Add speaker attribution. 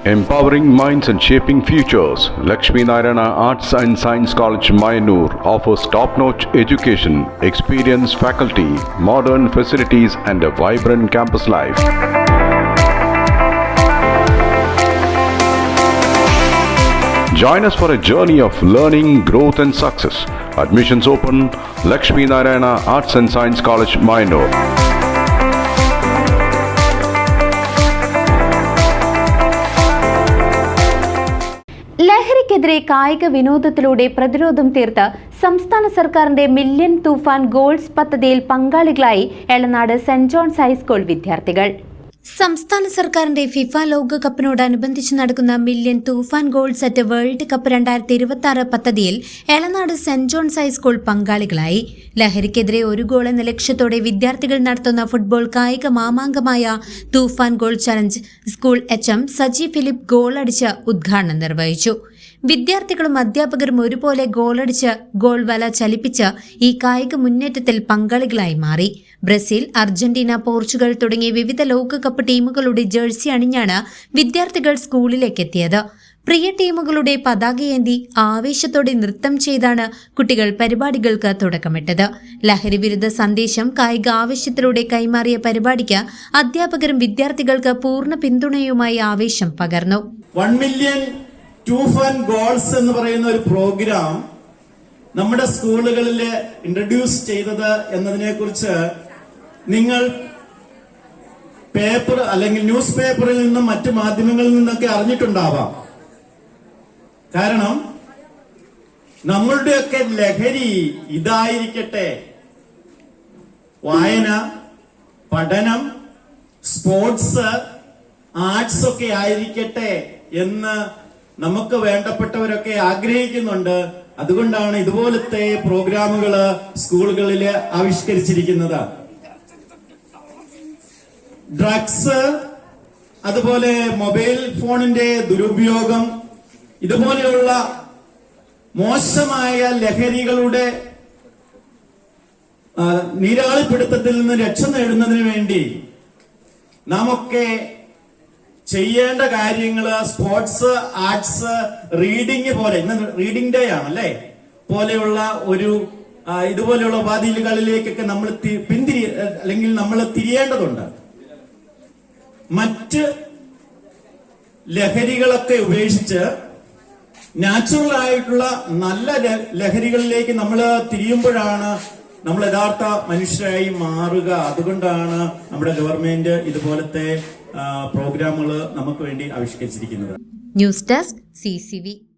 Speaker 1: Empowering minds and shaping futures, Lakshmi Narayana Arts and Science College, Mayanur offers top-notch education, experienced faculty, modern facilities and a vibrant campus life. Join us for a journey of learning, growth and success. Admissions open, Lakshmi Narayana Arts and Science College, Mayanur.
Speaker 2: ലഹരിക്കെതിരെ കായിക വിനോദത്തിലൂടെ പ്രതിരോധം തീർത്ത് സംസ്ഥാന സർക്കാരിന്റെ million തൂഫാൻ goals പദ്ധതിയിൽ പങ്കാളികളായി Elanad saint John's high school വിദ്യാർത്ഥികൾ. സംസ്ഥാന സർക്കാരിന്റെ ഫിഫ ലോകകപ്പിനോടനുബന്ധിച്ച് നടക്കുന്ന million Toofan goals at world cup 2026 പദ്ധതിയിൽ എളനാട് സെന്റ് ജോൺസ് ഹൈസ്കൂൾ പങ്കാളികളായി. ലഹരിക്കെതിരെ ഒരു ഗോൾ എന്ന ലക്ഷ്യത്തോടെ വിദ്യാർത്ഥികൾ നടത്തുന്ന ഫുട്ബോൾ കായിക മാമാങ്കമായ Toofan goal challenge school HM Saji Philip ഗോളടിച്ച് ഉദ്ഘാടനം നിർവഹിച്ചു. വിദ്യാർത്ഥികളും അധ്യാപകരും ഒരുപോലെ ഗോളടിച്ച് ഗോൾ വല ചലിപ്പിച്ച് ഈ കായിക മുന്നേറ്റത്തിൽ പങ്കാളികളായി മാറി. ബ്രസീൽ, അർജന്റീന, പോർച്ചുഗൽ തുടങ്ങിയ വിവിധ ലോകകപ്പ് ടീമുകളുടെ ജേഴ്സി അണിഞ്ഞാണ് വിദ്യാർത്ഥികൾ സ്കൂളിലേക്ക് എത്തിയത്. പ്രിയ ടീമുകളുടെ പതാകയേന്തി ആവേശത്തോടെ നൃത്തം ചെയ്താണ് കുട്ടികൾ പരിപാടികൾക്ക് തുടക്കമിട്ടത്. ലഹരി വിരുദ്ധ സന്ദേശം കായിക ആവേശത്തിലൂടെ കൈമാറിയ പരിപാടിക്ക് അധ്യാപകരും വിദ്യാർത്ഥികൾക്ക് പൂർണ്ണ പിന്തുണയുമായി ആവേശം പകർന്നു.
Speaker 3: 1 മില്യൺ തൂഫാൻ ഗോൾസ് എന്ന് പറയുന്ന ഒരു പ്രോഗ്രാം നമ്മുടെ സ്കൂളുകളിൽ ഇൻട്രൊഡ്യൂസ് ചെയ്തത് എന്നതിനെ കുറിച്ച് നിങ്ങൾ പേപ്പർ അല്ലെങ്കിൽ ന്യൂസ് പേപ്പറിൽ നിന്നും മറ്റു മാധ്യമങ്ങളിൽ നിന്നൊക്കെ അറിഞ്ഞിട്ടുണ്ടാവാം. കാരണം നമ്മളുടെയൊക്കെ ലഹരി ഇതായിരിക്കട്ടെ, വായന, പഠനം, സ്പോർട്സ്, ആർട്സ് ഒക്കെ ആയിരിക്കട്ടെ എന്ന് നമുക്ക് വേണ്ടപ്പെട്ടവരൊക്കെ ആഗ്രഹിക്കുന്നുണ്ട്. അതുകൊണ്ടാണ് ഇതുപോലത്തെ പ്രോഗ്രാമുകൾ സ്കൂളുകളിൽ ആവിഷ്കരിച്ചിരിക്കുന്നത്. ഡ്രഗ്സ്, അതുപോലെ മൊബൈൽ ഫോണിന്റെ ദുരുപയോഗം, ഇതുപോലെയുള്ള മോശമായ ലഹരികളുടെ നീരാളിപ്പിടുത്തത്തിൽ നിന്ന് രക്ഷ നേടുന്നതിന് വേണ്ടി നാമൊക്കെ ചെയ്യേണ്ട കാര്യങ്ങള് സ്പോർട്സ്, ആർട്സ്, റീഡിംഗ് പോലെ, ഇന്ന് റീഡിംഗ് ഡേ ആണല്ലേ, പോലെയുള്ള ഒരു ഇതുപോലെയുള്ള ഉപാധികളിലേക്കൊക്കെ നമ്മൾ അല്ലെങ്കിൽ നമ്മൾ തിരിയേണ്ടതുണ്ട്. മറ്റ് ലഹരികളൊക്കെ ഉപേക്ഷിച്ച് നാച്ചുറൽ ആയിട്ടുള്ള നല്ല ലഹരികളിലേക്ക് നമ്മൾ തിരിയുമ്പോഴാണ് നമ്മൾ യഥാർത്ഥ മനുഷ്യരായി മാറുക. അതുകൊണ്ടാണ് നമ്മുടെ ഗവൺമെന്റ് ഇതുപോലത്തെ പ്രോഗ്രാമുകൾ നമുക്ക് വേണ്ടി ആവിഷ്കരിച്ചിരിക്കുന്നത്.
Speaker 2: News desk CCV.